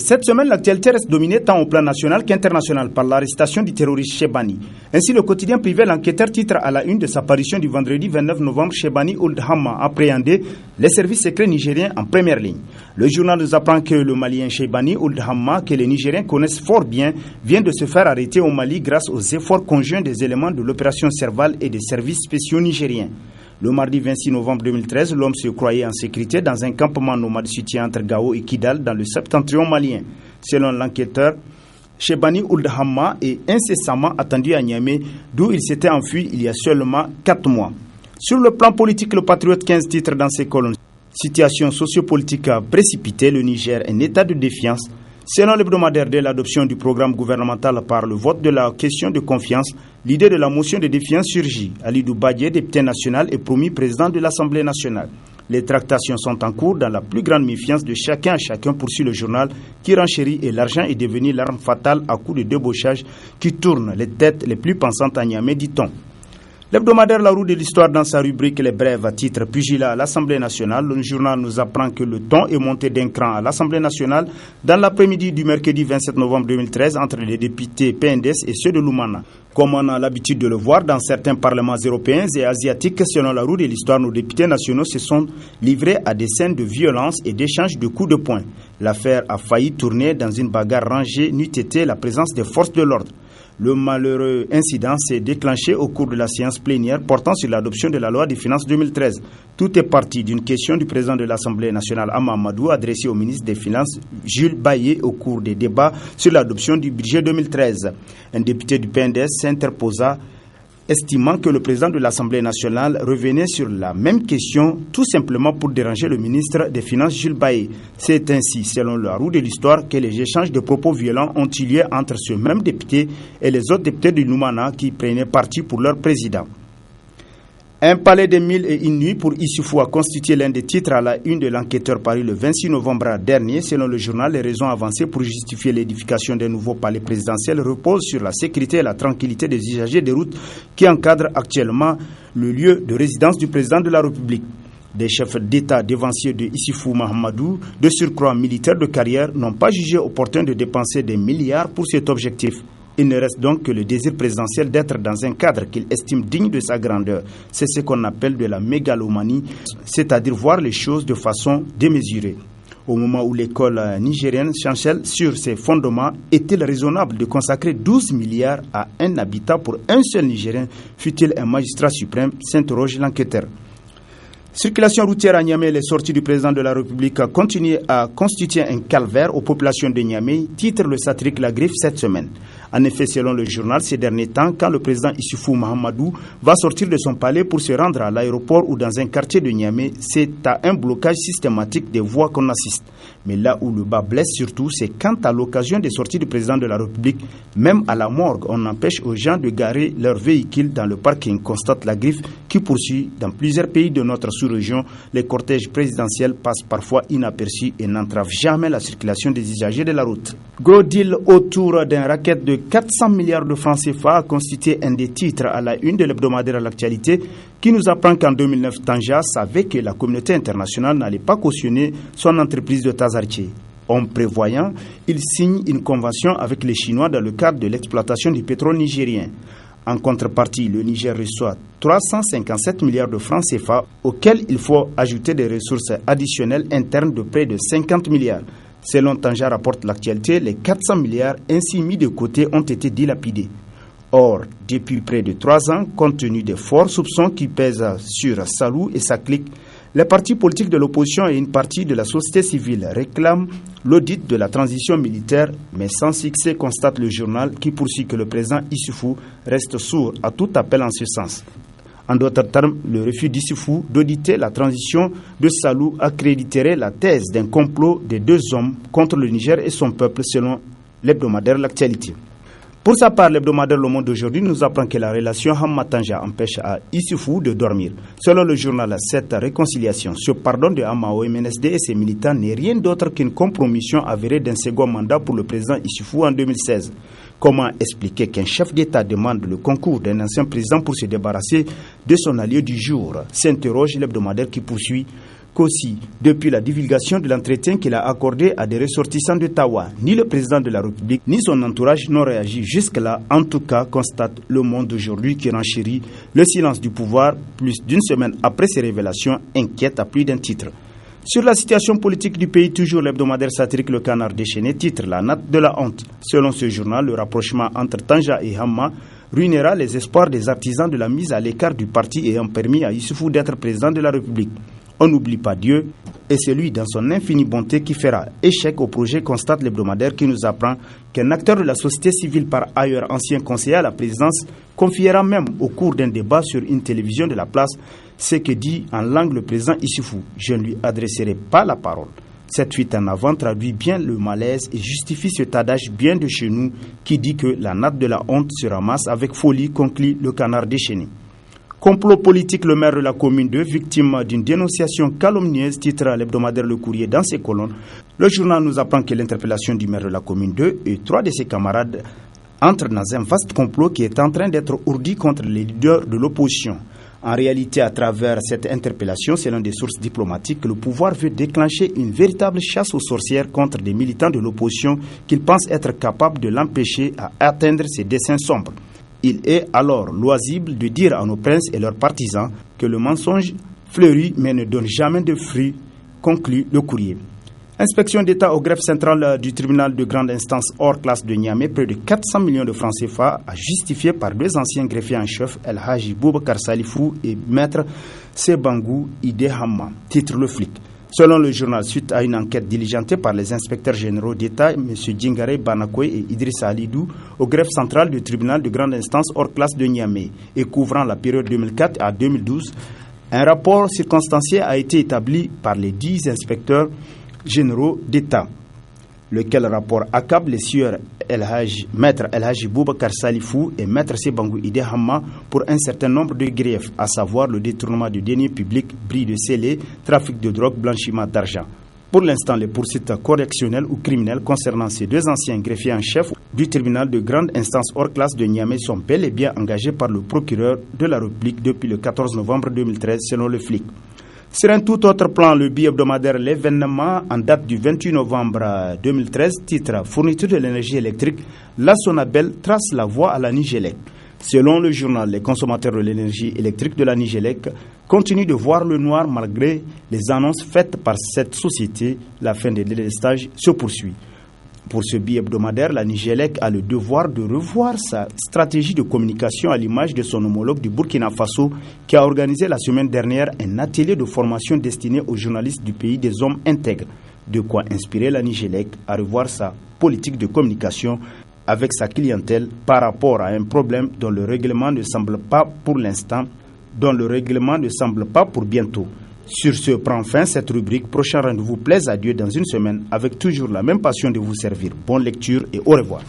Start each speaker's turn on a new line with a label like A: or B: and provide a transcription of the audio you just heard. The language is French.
A: Cette semaine, l'actualité reste dominée tant au plan national qu'international par l'arrestation du terroriste Chebani. Ainsi, le quotidien privé L'Enquêteur titre à la une de sa parution du vendredi 29 novembre Chebani Ould Hamma appréhendé, les services secrets nigériens en première ligne. Le journal nous apprend que le Malien Chebani Ould Hamma, que les Nigériens connaissent fort bien, vient de se faire arrêter au Mali grâce aux efforts conjoints des éléments de l'opération Serval et des services spéciaux nigériens. Le mardi 26 novembre 2013, l'homme se croyait en sécurité dans un campement nomade situé entre Gao et Kidal dans le septentrion malien. Selon l'enquêteur, Chebani Ould Hamma est incessamment attendu à Niamey, d'où il s'était enfui il y a seulement 4 mois. Sur le plan politique, le Patriote 15 titre dans ses colonnes. Situation sociopolitique précipitée, le Niger en état de défiance. Selon l'hebdomadaire de l'adoption du programme gouvernemental par le vote de la question de confiance, l'idée de la motion de défiance surgit. Alidou Badje, député national, est promu président de l'Assemblée nationale. Les tractations sont en cours dans la plus grande méfiance de chacun à chacun, poursuit le journal, qui renchérit et l'argent est devenu l'arme fatale à coup de débauchage qui tourne les têtes les plus pensantes à Niamey, dit-on. L'hebdomadaire La Roue de l'Histoire, dans sa rubrique Les Brèves, à titre pugilat à l'Assemblée nationale, le journal nous apprend que le ton est monté d'un cran à l'Assemblée nationale dans l'après-midi du mercredi 27 novembre 2013 entre les députés PNDS et ceux de l'Oumana. Comme on a l'habitude de le voir dans certains parlements européens et asiatiques, selon La Roue de l'Histoire, nos députés nationaux se sont livrés à des scènes de violence et d'échange de coups de poing. L'affaire a failli tourner dans une bagarre rangée n'eût été la présence des forces de l'ordre. Le malheureux incident s'est déclenché au cours de la séance plénière portant sur l'adoption de la loi des finances 2013. Tout est parti d'une question du président de l'Assemblée nationale, Ama Amadou, adressée au ministre des Finances, Jules Bayé, au cours des débats sur l'adoption du budget 2013. Un député du PNDS s'interposa, estimant que le président de l'Assemblée nationale revenait sur la même question tout simplement pour déranger le ministre des Finances Jules Bayé. C'est ainsi, selon La Roue de l'Histoire, que les échanges de propos violents ont eu lieu entre ce même député et les autres députés du Noumana qui prenaient parti pour leur président. Un palais des 1001 nuits pour Issoufou a constitué l'un des titres à la une de l'enquêteur paru le 26 novembre dernier. Selon le journal, les raisons avancées pour justifier l'édification d'un nouveau palais présidentiel reposent sur la sécurité et la tranquillité des usagers des routes qui encadrent actuellement le lieu de résidence du président de la République. Des chefs d'État dévanciers de Issoufou Mahamadou, de surcroît militaires de carrière, n'ont pas jugé opportun de dépenser des milliards pour cet objectif. Il ne reste donc que le désir présidentiel d'être dans un cadre qu'il estime digne de sa grandeur. C'est ce qu'on appelle de la mégalomanie, c'est-à-dire voir les choses de façon démesurée. Au moment où l'école nigérienne chancelle sur ses fondements, est-il raisonnable de consacrer 12 milliards à un habitat pour un seul Nigérien, fût-il un magistrat suprême, s'interroge l'enquêteur. Circulation routière à Niamey, les sorties du président de la République continuent à constituer un calvaire aux populations de Niamey, titre le satirique La Griffe cette semaine. En effet, selon le journal, ces derniers temps, quand le président Issoufou Mahamadou va sortir de son palais pour se rendre à l'aéroport ou dans un quartier de Niamey, c'est à un blocage systématique des voies qu'on assiste. Mais là où le bas blesse surtout, c'est quand à l'occasion des sorties du président de la République, même à la morgue, on empêche aux gens de garer leurs véhicules dans le parking, constate La Griffe, qui poursuit dans plusieurs pays de notre sous-région. Les cortèges présidentiels passent parfois inaperçus et n'entravent jamais la circulation des usagers de la route. Gros deal autour d'un racket de 400 milliards de francs CFA a constitué un des titres à la une de l'hebdomadaire à l'actualité qui nous apprend qu'en 2009, Tanja savait que la communauté internationale n'allait pas cautionner son entreprise de Tazarché. En prévoyant, il signe une convention avec les Chinois dans le cadre de l'exploitation du pétrole nigérien. En contrepartie, le Niger reçoit 357 milliards de francs CFA auxquels il faut ajouter des ressources additionnelles internes de près de 50 milliards. Selon Tanja rapporte l'actualité, les 400 milliards ainsi mis de côté ont été dilapidés. Or, depuis près de 3 ans, compte tenu des forts soupçons qui pèsent sur Salou et sa clique, les partis politiques de l'opposition et une partie de la société civile réclament l'audit de la transition militaire, mais sans succès, constate le journal qui poursuit que le président Issoufou reste sourd à tout appel en ce sens. En d'autres termes, le refus d'Issoufou d'auditer la transition de Salou accréditerait la thèse d'un complot des 2 hommes contre le Niger et son peuple selon l'hebdomadaire L'Actualité. Pour sa part, l'hebdomadaire Le Monde d'aujourd'hui nous apprend que la relation Hamma-Tanja empêche à Issoufou de dormir. Selon le journal, cette réconciliation, ce pardon de Hamma au MNSD et ses militants n'est rien d'autre qu'une compromission avérée d'un second mandat pour le président Issoufou en 2016. Comment expliquer qu'un chef d'État demande le concours d'un ancien président pour se débarrasser de son allié du jour? S'interroge l'hebdomadaire qui poursuit qu'aussi, depuis la divulgation de l'entretien qu'il a accordé à des ressortissants d'Ottawa, ni le président de la République, ni son entourage n'ont réagi jusque-là. En tout cas, constate Le Monde d'aujourd'hui qui renchérit le silence du pouvoir plus d'une semaine après ces révélations inquiète à plus d'un titre. Sur la situation politique du pays, toujours l'hebdomadaire satirique Le Canard déchaîné titre La natte de la honte. Selon ce journal, le rapprochement entre Tanja et Hamma ruinera les espoirs des artisans de la mise à l'écart du parti ayant permis à Issoufou d'être président de la République. On n'oublie pas Dieu et c'est lui dans son infinie bonté qui fera échec au projet, constate l'hebdomadaire qui nous apprend qu'un acteur de la société civile, par ailleurs ancien conseiller à la présidence, confiera même au cours d'un débat sur une télévision de la place ce que dit en langue le président Issoufou. Je ne lui adresserai pas la parole. Cette fuite en avant traduit bien le malaise et justifie cet adage bien de chez nous qui dit que la natte de la honte se ramasse avec folie, conclut Le Canard déchaîné. Complot politique, le maire de la commune 2, victime d'une dénonciation calomnieuse, titre à l'hebdomadaire Le Courrier dans ses colonnes. Le journal nous apprend que l'interpellation du maire de la commune 2 et 3 de ses camarades entrent dans un vaste complot qui est en train d'être ourdi contre les leaders de l'opposition. En réalité, à travers cette interpellation, selon des sources diplomatiques, le pouvoir veut déclencher une véritable chasse aux sorcières contre des militants de l'opposition qu'il pense être capable de l'empêcher à atteindre ses desseins sombres. Il est alors loisible de dire à nos princes et leurs partisans que le mensonge fleurit mais ne donne jamais de fruits, conclut Le Courrier. Inspection d'État au greffe central du tribunal de grande instance hors classe de Niamey, près de 400 millions de francs CFA, a justifié par deux anciens greffiers en chef, El Haji Boubacar Salifou et Maître Sebangou Ide Hamma, titre Le Flic. Selon le journal, suite à une enquête diligentée par les inspecteurs généraux d'État, M. Djingare Banakoy et Idrissa Alidou, au greffe central du tribunal de grande instance hors classe de Niamey, et couvrant la période 2004 à 2012, un rapport circonstancié a été établi par les 10 inspecteurs généraux d'État, lequel rapport accable les sieurs Maître El Haji Boubacar Salifou et Maître Sebangou Ide Hamma pour un certain nombre de griefs, à savoir le détournement de deniers publics, bris de scellés, trafic de drogue, blanchiment d'argent. Pour l'instant, les poursuites correctionnelles ou criminelles concernant ces deux anciens greffiers en chef du tribunal de grande instance hors classe de Niamey sont bel et bien engagées par le procureur de la République depuis le 14 novembre 2013, selon le Flic. Sur un tout autre plan, le bi-hebdomadaire L'événement, en date du 28 novembre 2013, titre Fourniture de l'énergie électrique, la Sonabel trace la voie à la Nigélec. Selon le journal, les consommateurs de l'énergie électrique de la Nigélec continuent de voir le noir malgré les annonces faites par cette société. La fin des délestages se poursuit. Pour ce bi-hebdomadaire, la Nigélec a le devoir de revoir sa stratégie de communication à l'image de son homologue du Burkina Faso qui a organisé la semaine dernière un atelier de formation destiné aux journalistes du pays des hommes intègres. De quoi inspirer la Nigélec à revoir sa politique de communication avec sa clientèle par rapport à un problème dont le règlement ne semble pas pour l'instant, pour bientôt. Sur ce prend fin cette rubrique. Prochain rendez-vous, plaise à Dieu, dans une semaine avec toujours la même passion de vous servir. Bonne lecture et au revoir.